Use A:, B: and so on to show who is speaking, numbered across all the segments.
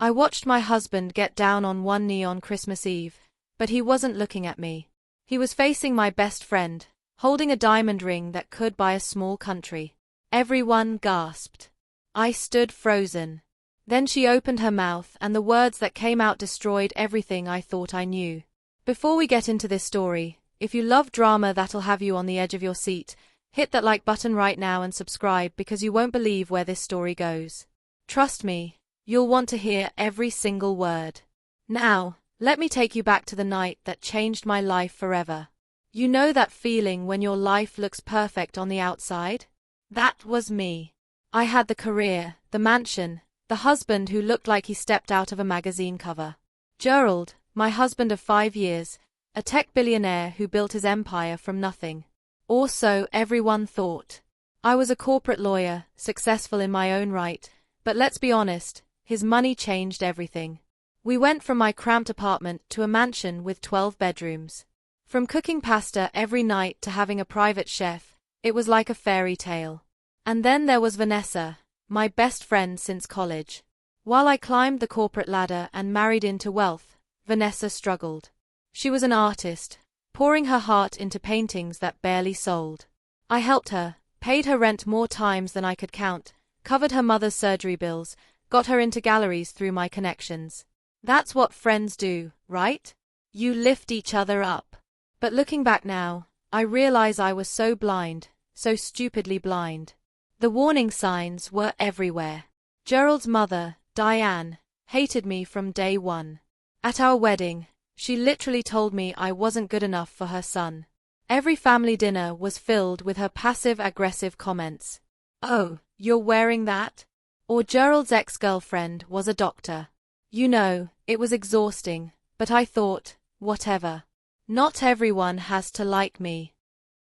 A: I watched my husband get down on one knee on Christmas Eve, but he wasn't looking at me. He was facing my best friend, holding a diamond ring that could buy a small country. Everyone gasped. I stood frozen. Then she opened her mouth, and the words that came out destroyed everything I thought I knew. Before we get into this story, if you love drama that'll have you on the edge of your seat, hit that like button right now and subscribe because you won't believe where this story goes. Trust me, you'll want to hear every single word. Now, let me take you back to the night that changed my life forever. You know that feeling when your life looks perfect on the outside? That was me. I had the career, the mansion, the husband who looked like he stepped out of a magazine cover. Gerald, my husband of 5 years, a tech billionaire who built his empire from nothing. Or so everyone thought. I was a corporate lawyer, successful in my own right, but let's be honest, his money changed everything. We went from my cramped apartment to a mansion with 12 bedrooms. From cooking pasta every night to having a private chef, it was like a fairy tale. And then there was Vanessa, my best friend since college. While I climbed the corporate ladder and married into wealth, Vanessa struggled. She was an artist, pouring her heart into paintings that barely sold. I helped her, paid her rent more times than I could count, covered her mother's surgery bills, got her into galleries through my connections. That's what friends do, right? You lift each other up. But looking back now, I realize I was so blind, so stupidly blind. The warning signs were everywhere. Gerald's mother, Diane, hated me from day one. At our wedding, she literally told me I wasn't good enough for her son. Every family dinner was filled with her passive-aggressive comments. "Oh, you're wearing that?" Or Gerald's ex-girlfriend was a doctor. You know, it was exhausting, but I thought, whatever. Not everyone has to like me.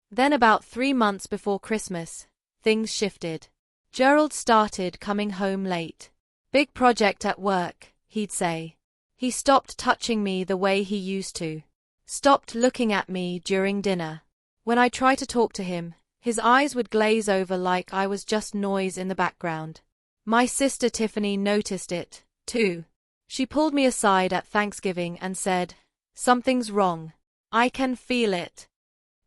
A: Then about 3 months before Christmas, things shifted. Gerald started coming home late. "Big project at work," he'd say. He stopped touching me the way he used to. Stopped looking at me during dinner. When I tried to talk to him, his eyes would glaze over like I was just noise in the background. My sister Tiffany noticed it, too. She pulled me aside at Thanksgiving and said, "Something's wrong. I can feel it."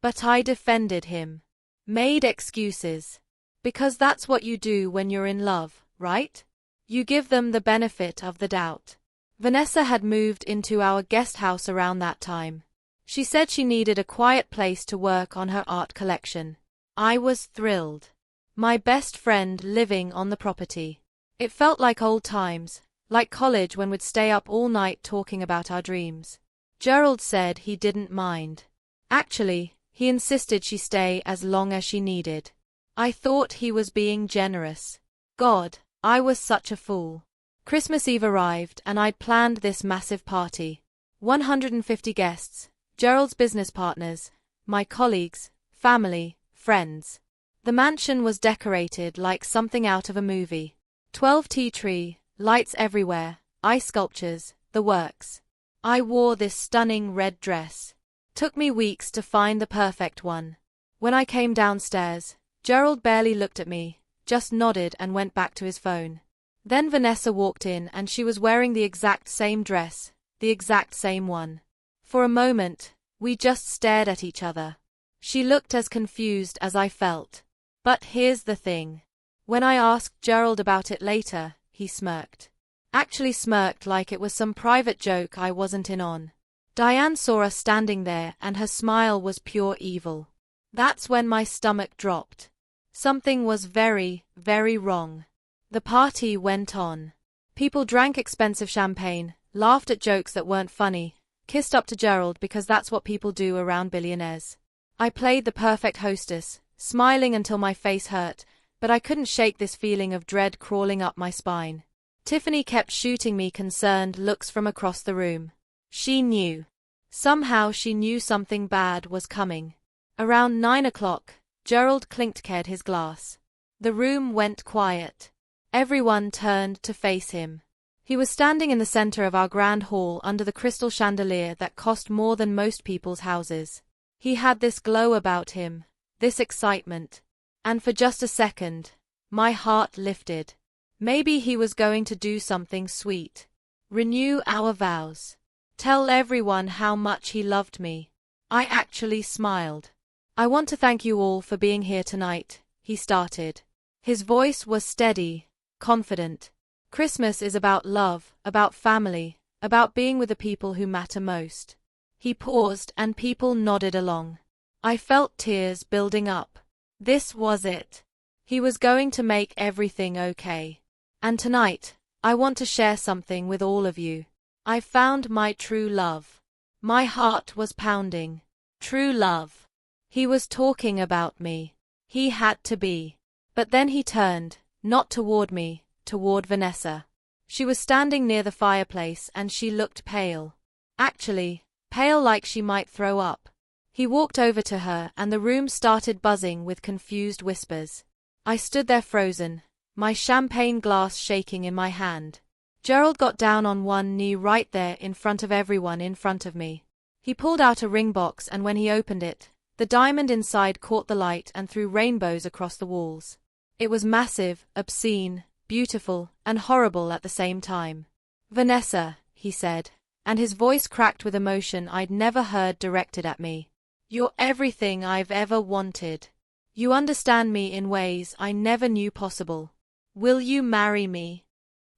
A: But I defended him. Made excuses. Because that's what you do when you're in love, right? You give them the benefit of the doubt. Vanessa had moved into our guest house around that time. She said she needed a quiet place to work on her art collection. I was thrilled. My best friend living on the property. It felt like old times, like college when we'd stay up all night talking about our dreams. Gerald said he didn't mind. Actually, he insisted she stay as long as she needed. I thought he was being generous. God, I was such a fool. Christmas Eve arrived and I'd planned this massive party. 150 guests, Gerald's business partners, my colleagues, family, friends. The mansion was decorated like something out of a movie. 12 tea tree, lights everywhere, ice sculptures, the works. I wore this stunning red dress. Took me weeks to find the perfect one. When I came downstairs, Gerald barely looked at me, just nodded and went back to his phone. Then Vanessa walked in and she was wearing the exact same dress, the exact same one. For a moment, we just stared at each other. She looked as confused as I felt. But here's the thing. When I asked Gerald about it later, he smirked. Actually smirked like it was some private joke I wasn't in on. Diane saw us standing there and her smile was pure evil. That's when my stomach dropped. Something was very, very wrong. The party went on. People drank expensive champagne, laughed at jokes that weren't funny, kissed up to Gerald because that's what people do around billionaires. I played the perfect hostess, smiling until my face hurt, but I couldn't shake this feeling of dread crawling up my spine. Tiffany kept shooting me concerned looks from across the room. She knew. Somehow she knew something bad was coming. Around 9 o'clock, Gerald clinked his glass. The room went quiet. Everyone turned to face him. He was standing in the center of our grand hall under the crystal chandelier that cost more than most people's houses. He had this glow about him, this excitement. And for just a second, my heart lifted. Maybe he was going to do something sweet. Renew our vows. Tell everyone how much he loved me. I actually smiled. I want to thank you all for being here tonight, he started. His voice was steady, confident. Christmas is about love, about family, about being with the people who matter most. He paused and people nodded along. I felt tears building up. This was it. He was going to make everything okay. And tonight, I want to share something with all of you. I found my true love. My heart was pounding. True love. He was talking about me. He had to be. But then he turned, not toward me, toward Vanessa. She was standing near the fireplace and she looked pale. Actually, pale like she might throw up. He walked over to her and the room started buzzing with confused whispers. I stood there frozen, my champagne glass shaking in my hand. Gerald got down on one knee right there in front of everyone in front of me. He pulled out a ring box and when he opened it, the diamond inside caught the light and threw rainbows across the walls. It was massive, obscene, beautiful, and horrible at the same time. Vanessa, he said, and his voice cracked with emotion I'd never heard directed at me. You're everything I've ever wanted. You understand me in ways I never knew possible. Will you marry me?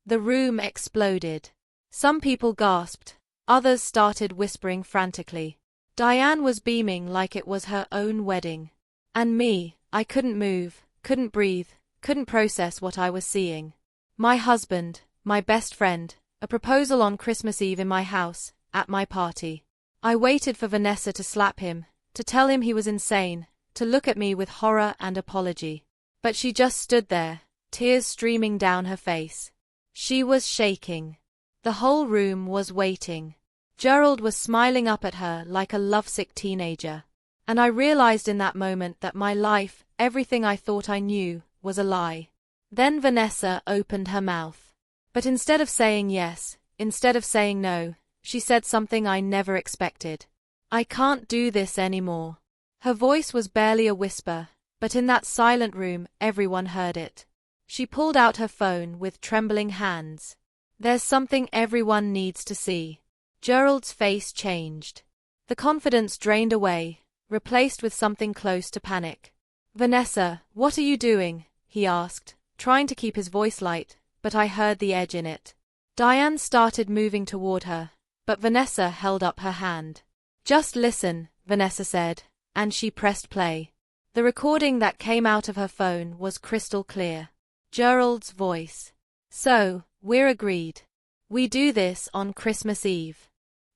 A: The room exploded. Some people gasped, others started whispering frantically. Diane was beaming like it was her own wedding. And me, I couldn't move, couldn't breathe, couldn't process what I was seeing. My husband, my best friend, a proposal on Christmas Eve in my house, at my party. I waited for Vanessa to slap him, to tell him he was insane, to look at me with horror and apology. But she just stood there, tears streaming down her face. She was shaking. The whole room was waiting. Gerald was smiling up at her like a lovesick teenager. And I realized in that moment that my life, everything I thought I knew, was a lie. Then Vanessa opened her mouth. But instead of saying yes, instead of saying no, she said something I never expected. I can't do this anymore. Her voice was barely a whisper, but in that silent room everyone heard it. She pulled out her phone with trembling hands. There's something everyone needs to see. Gerald's face changed. The confidence drained away, replaced with something close to panic. Vanessa, what are you doing? He asked, trying to keep his voice light, but I heard the edge in it. Diane started moving toward her, but Vanessa held up her hand. Just listen, Vanessa said, and she pressed play. The recording that came out of her phone was crystal clear. Gerald's voice. So, we're agreed. We do this on Christmas Eve.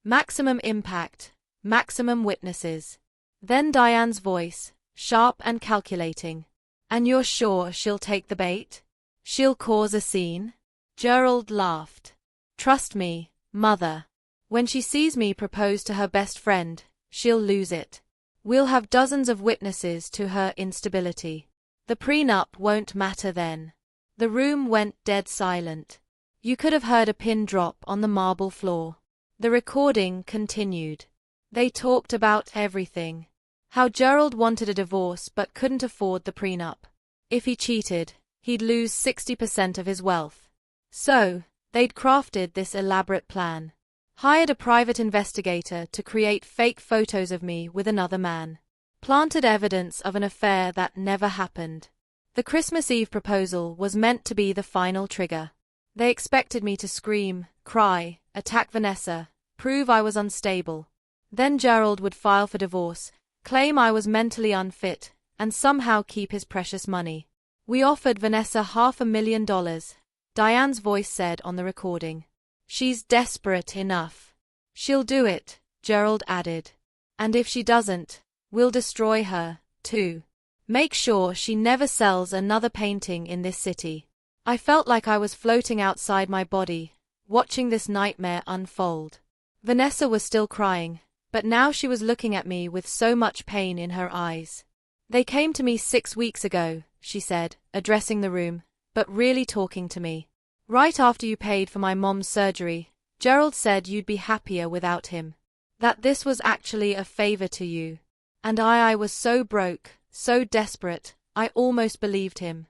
A: Maximum impact, maximum witnesses. Then Diane's voice, sharp and calculating. And you're sure she'll take the bait? She'll cause a scene? Gerald laughed. Trust me, mother. When she sees me propose to her best friend, she'll lose it. We'll have dozens of witnesses to her instability. The prenup won't matter then. The room went dead silent. You could have heard a pin drop on the marble floor. The recording continued. They talked about everything. How Gerald wanted a divorce but couldn't afford the prenup. If he cheated, he'd lose 60% of his wealth. So, they'd crafted this elaborate plan. Hired a private investigator to create fake photos of me with another man. Planted evidence of an affair that never happened. The Christmas Eve proposal was meant to be the final trigger. They expected me to scream, cry, attack Vanessa, prove I was unstable. Then Gerald would file for divorce, claim I was mentally unfit, and somehow keep his precious money. We offered Vanessa $500,000, Diane's voice said on the recording. She's desperate enough. She'll do it, Gerald added. And if she doesn't, we'll destroy her, too. Make sure she never sells another painting in this city. I felt like I was floating outside my body, watching this nightmare unfold. Vanessa was still crying, but now she was looking at me with so much pain in her eyes. They came to me 6 weeks ago, she said, addressing the room, but really talking to me. Right after you paid for my mom's surgery, Gerald said you'd be happier without him. That this was actually a favor to you. And I was so broke, so desperate, I almost believed him.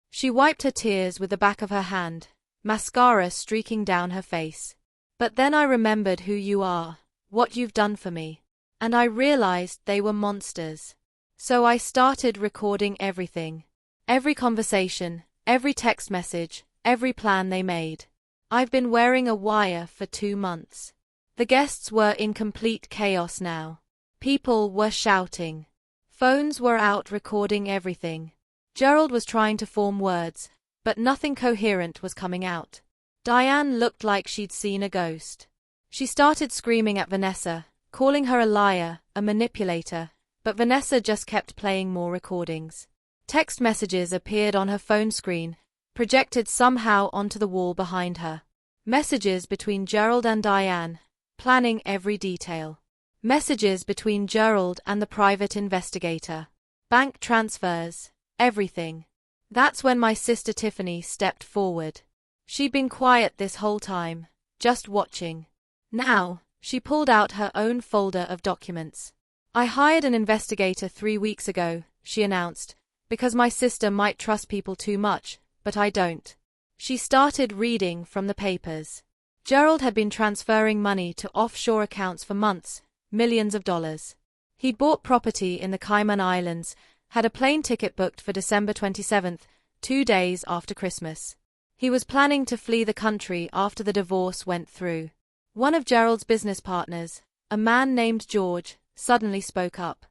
A: She wiped her tears with the back of her hand, mascara streaking down her face. But then I remembered who you are, what you've done for me. And I realized they were monsters. So I started recording everything. Every conversation, every text message, every plan they made. I've been wearing a wire for 2 months. The guests were in complete chaos now. People were shouting. Phones were out recording everything. Gerald was trying to form words, but nothing coherent was coming out. Diane looked like she'd seen a ghost. She started screaming at Vanessa, calling her a liar, a manipulator, but Vanessa just kept playing more recordings. Text messages appeared on her phone screen, projected somehow onto the wall behind her. Messages between Gerald and Diane, planning every detail. Messages between Gerald and the private investigator. Bank transfers, everything. That's when my sister Tiffany stepped forward. She'd been quiet this whole time, just watching. Now, she pulled out her own folder of documents. I hired an investigator 3 weeks ago, she announced, because my sister might trust people too much, but I don't. She started reading from the papers. Gerald had been transferring money to offshore accounts for months, millions of dollars. He'd bought property in the Cayman Islands, had a plane ticket booked for December 27th, 2 days after Christmas. He was planning to flee the country after the divorce went through. One of Gerald's business partners, a man named George, suddenly spoke up.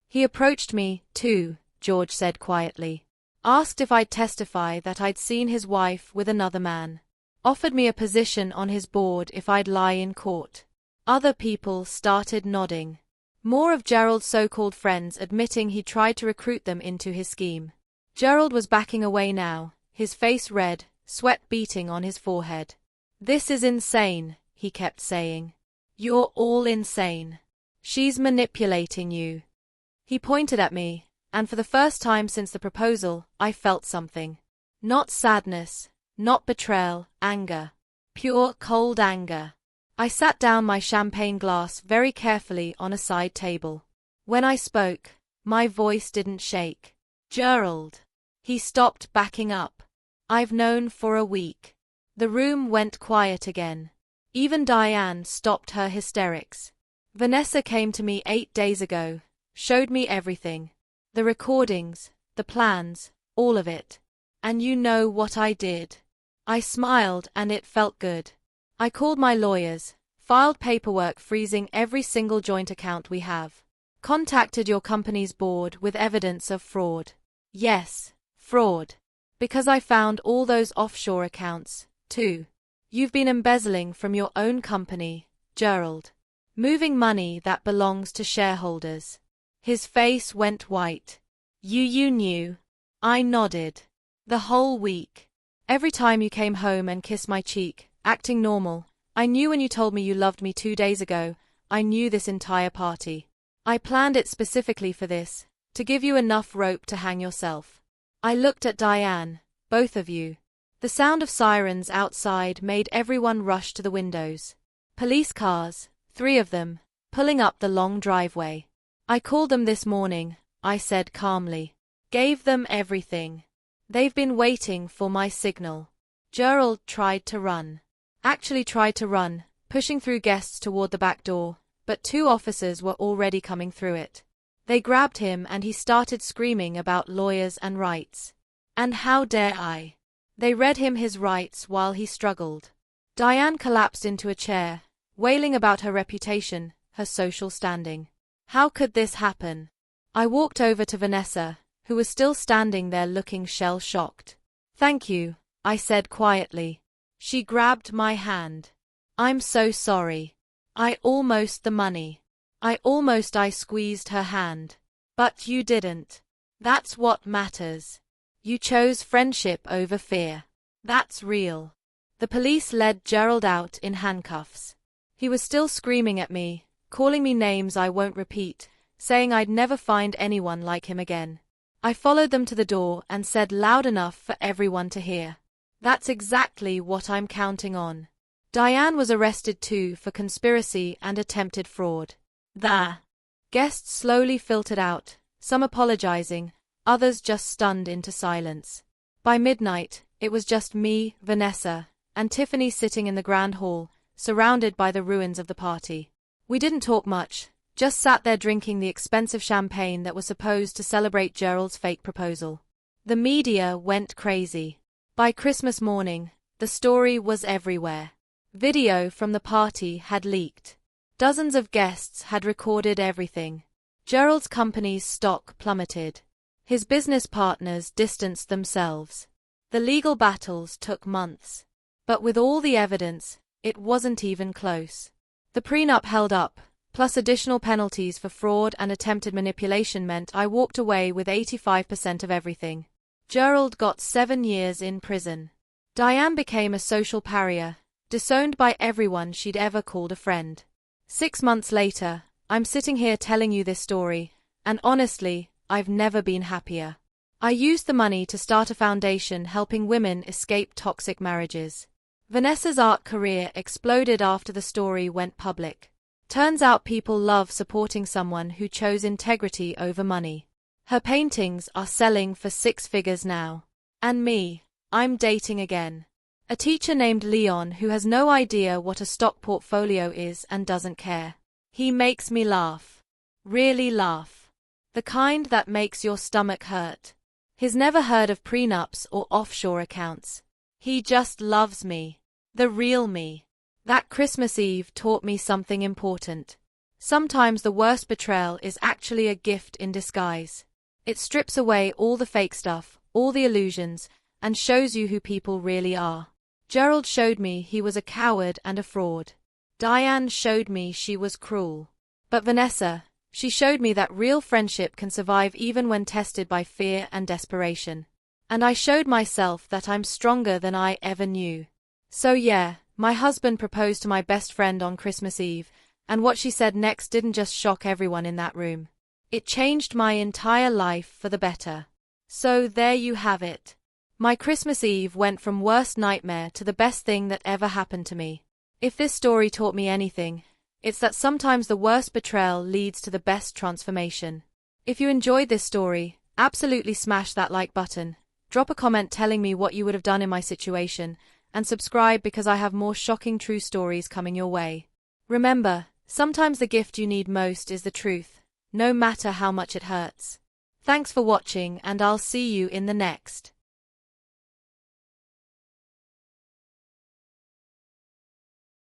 A: He approached me, too, George said quietly. Asked if I'd testify that I'd seen his wife with another man. Offered me a position on his board if I'd lie in court. Other people started nodding. More of Gerald's so-called friends admitting he tried to recruit them into his scheme. Gerald was backing away now, his face red, sweat beating on his forehead. This is insane, he kept saying. You're all insane. She's manipulating you. He pointed at me, and for the first time since the proposal, I felt something. Not sadness, not betrayal, anger. Pure, cold anger. I sat down my champagne glass very carefully on a side table. When I spoke, my voice didn't shake. Gerald. He stopped backing up. I've known for a week. The room went quiet again. Even Diane stopped her hysterics. Vanessa came to me 8 days ago, showed me everything. The recordings, the plans, all of it. And you know what I did. I smiled and it felt good. I called my lawyers, filed paperwork freezing every single joint account we have. Contacted your company's board with evidence of fraud. Yes, fraud. Because I found all those offshore accounts, too. You've been embezzling from your own company, Gerald. Moving money that belongs to shareholders. His face went white. You knew. I nodded. The whole week. Every time you came home and kissed my cheek, acting normal, I knew when you told me you loved me 2 days ago, I knew this entire party. I planned it specifically for this, to give you enough rope to hang yourself. I looked at Diane, both of you. The sound of sirens outside made everyone rush to the windows. Police cars, 3 of them, pulling up the long driveway. I called them this morning, I said calmly. Gave them everything. They've been waiting for my signal. Gerald tried to run. Actually tried to run, pushing through guests toward the back door, but 2 officers were already coming through it. They grabbed him and he started screaming about lawyers and rights. And how dare I? They read him his rights while he struggled. Diane collapsed into a chair, wailing about her reputation, her social standing. How could this happen? I walked over to Vanessa, who was still standing there looking shell-shocked. Thank you, I said quietly. She grabbed my hand. I'm so sorry. I squeezed her hand. But you didn't. That's what matters. You chose friendship over fear. That's real. The police led Gerald out in handcuffs. He was still screaming at me, calling me names I won't repeat, saying I'd never find anyone like him again. I followed them to the door and said loud enough for everyone to hear. That's exactly what I'm counting on. Diane was arrested too for conspiracy and attempted fraud. The guests slowly filtered out, some apologizing, others just stunned into silence. By midnight, it was just me, Vanessa, and Tiffany sitting in the grand hall, surrounded by the ruins of the party. We didn't talk much, just sat there drinking the expensive champagne that was supposed to celebrate Gerald's fake proposal. The media went crazy. By Christmas morning, the story was everywhere. Video from the party had leaked. Dozens of guests had recorded everything. Gerald's company's stock plummeted. His business partners distanced themselves. The legal battles took months. But with all the evidence, it wasn't even close. The prenup held up, plus additional penalties for fraud and attempted manipulation meant I walked away with 85% of everything. Gerald got 7 years in prison. Diane became a social pariah, disowned by everyone she'd ever called a friend. 6 months later, I'm sitting here telling you this story, and honestly, I've never been happier. I used the money to start a foundation helping women escape toxic marriages. Vanessa's art career exploded after the story went public. Turns out people love supporting someone who chose integrity over money. Her paintings are selling for 6 figures now. And me, I'm dating again. A teacher named Leon who has no idea what a stock portfolio is and doesn't care. He makes me laugh. Really laugh. The kind that makes your stomach hurt. He's never heard of prenups or offshore accounts. He just loves me. The real me. That Christmas Eve taught me something important. Sometimes the worst betrayal is actually a gift in disguise. It strips away all the fake stuff, all the illusions, and shows you who people really are. Gerald showed me he was a coward and a fraud. Diane showed me she was cruel. But Vanessa, she showed me that real friendship can survive even when tested by fear and desperation. And I showed myself that I'm stronger than I ever knew. So yeah, my husband proposed to my best friend on Christmas Eve, and what she said next didn't just shock everyone in that room. It changed my entire life for the better. So there you have it. My Christmas Eve went from worst nightmare to the best thing that ever happened to me. If this story taught me anything, it's that sometimes the worst betrayal leads to the best transformation. If you enjoyed this story, absolutely smash that like button, drop a comment telling me what you would have done in my situation, and subscribe because I have more shocking true stories coming your way. Remember, sometimes the gift you need most is the truth, no matter how much it hurts. Thanks for watching, and I'll see you in the next.